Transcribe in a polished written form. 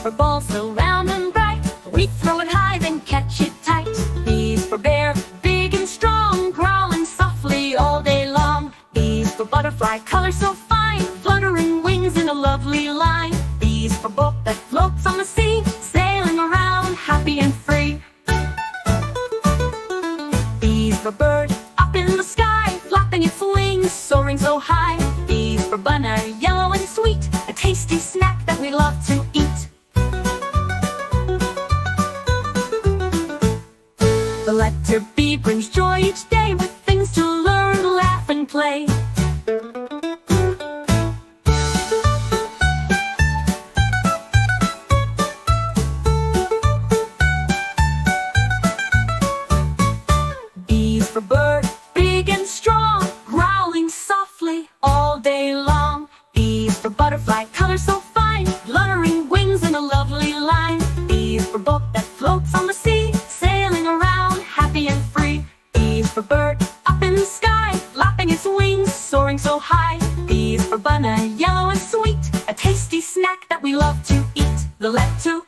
for ball so round and bright. We throw it high, then catch it tight. B's for bear, big and strong, growling softly all day long. B's for butterfly, color so fine, fluttering wings in a lovely line. B's for boat that floats on the sea, sailing around happy and free. B's for bird, up in the sky, flapping its wings, soaring so high. B's for bun, yellow and sweet, a tasty snack that we love to eat. The letter B brings joy each day, with things to learn, laugh and play. B's for bird, big and strong, growling softly all day long. B's for butterfly, color so fine, fluttering wings in a lovely line. B's for boat that floats on the sea, sailing around happy and free. B's for bird, up in the sky, flapping its wings, soaring so high. B's for bun, yellow and sweet, a tasty snack that we love to eat. The letter